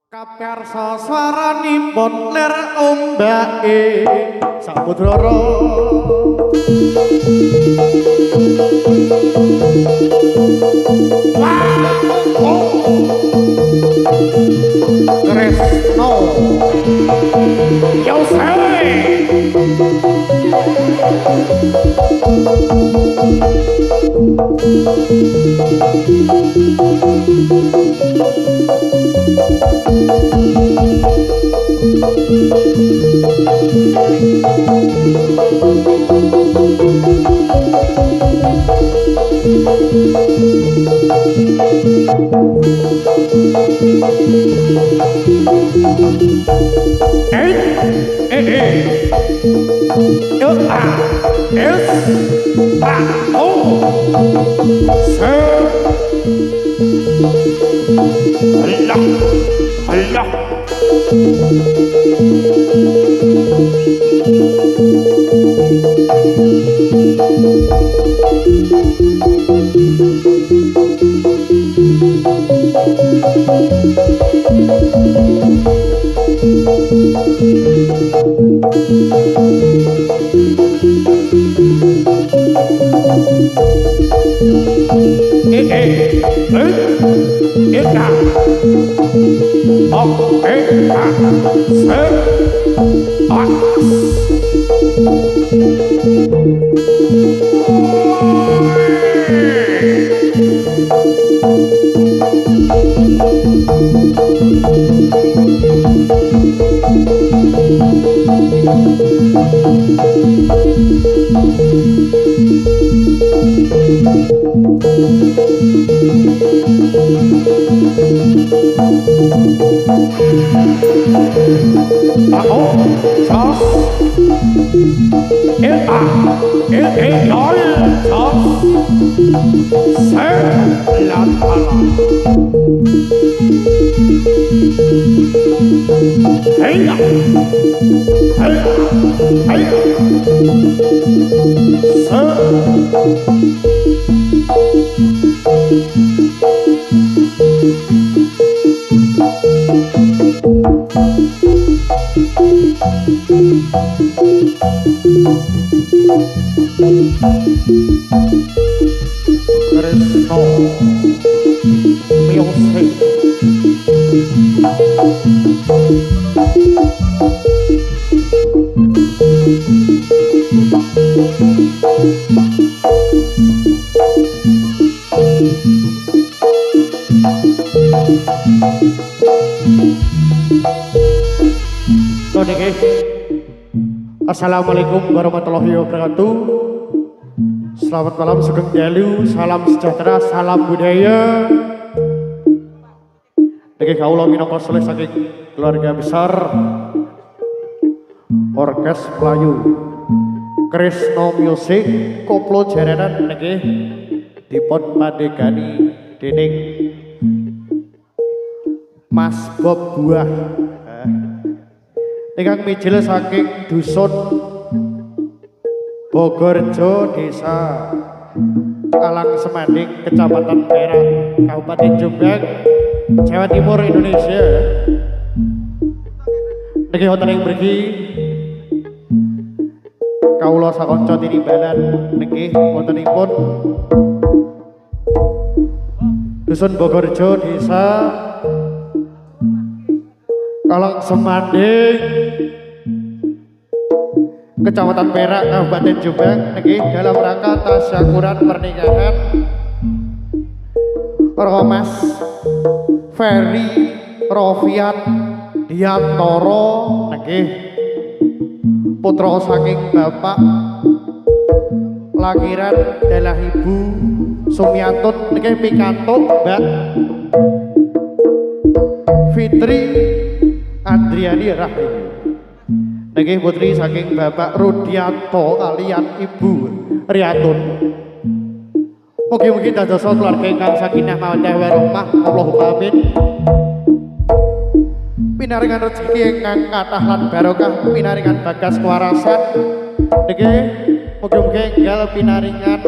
Kapersa swaranipun lir ombake Samudra Kresna Yosei Assalamualaikum warahmatullahi wabarakatuh. Selamat malam, sugeng dalu, salam sejahtera, salam budaya. Niki kawula minangka saleh saking keluarga besar Orkes Melayu Kresna Music Koplo Jarenan niki dipun pandegani dening Mas Bob Buah. Ingkang mijil saking dusun Bogorjo, Desa Kalang Semanding, Kecamatan Perak, Kabupaten Jombang, Jawa Timur, Indonesia. Niki wonten ing mriki kawula sakanca tinimbalan niki wontenipun dusun Bogorjo, Desa Kalang Semanding, Kecamatan Perak, Kabupaten Jombang niki dalam rangka tasyakuran pernikahan Mas Ferry Rofian Diantoro niki putra saking bapak lahiran adalah Ibu Sumiantun niki pikantuk Mbak Fitri Andriani Rahimi niki putri saking Bapak Rudianto kalian Ibu Riyatun. Mugi-mugi dados keluarga ingkang sakinah mawaddah warahmah. Allahumma amin. Pinaringan rezeki ingkang kathah lan barokah, pinaringan bagas kewarasan niki mugi-mugi enggal pinaringan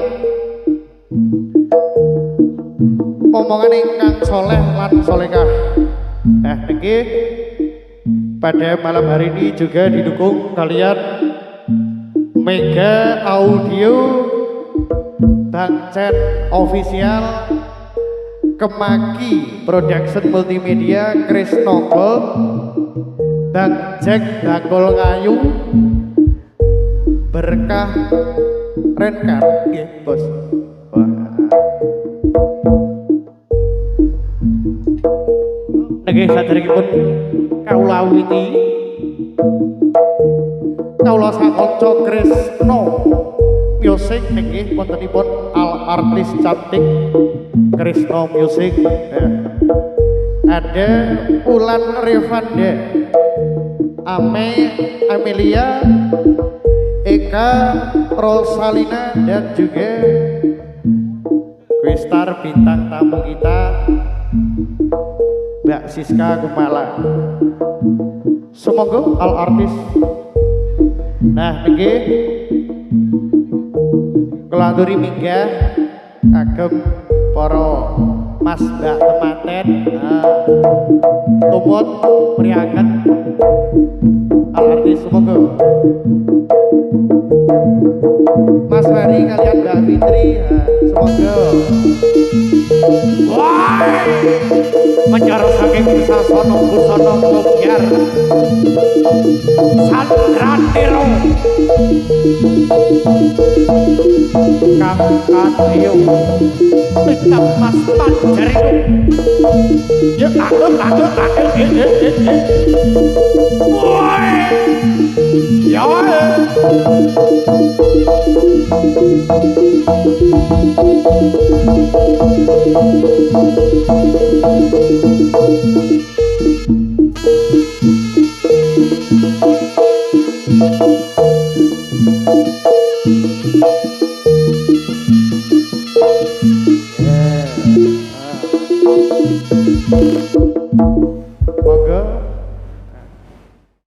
omongan ingkang soleh lan solehah. Nah, niki pada malam hari ini juga didukung kalian Mega Audio, Bang Chat Official, Kemaki Production Multimedia, Chris Nogol, Bang Jack Bakul Ngayu, Berkah Renkan, ya bos. Wah. Nggih saderengipun kawula awiti kawula sakanca Krisna Music nggih wontenipun al artis cantik Krisna Music. Ada Ulan Revanda, Amelia, Eka Rosalina, dan juga Questar bintang tamu kita Mbak Siska Kumala. Semoga al artis. Nah, niki kelanduri minggah kagem para Mas Mbak tematen tumut priangan al artis. Semoga Mas Ferry kalian Mbak Fitri, semoga menjar saking sasono busana ngobyar sandratiro kangkat ayo tetap Mas Panjarino ya aduh woi ya yeah.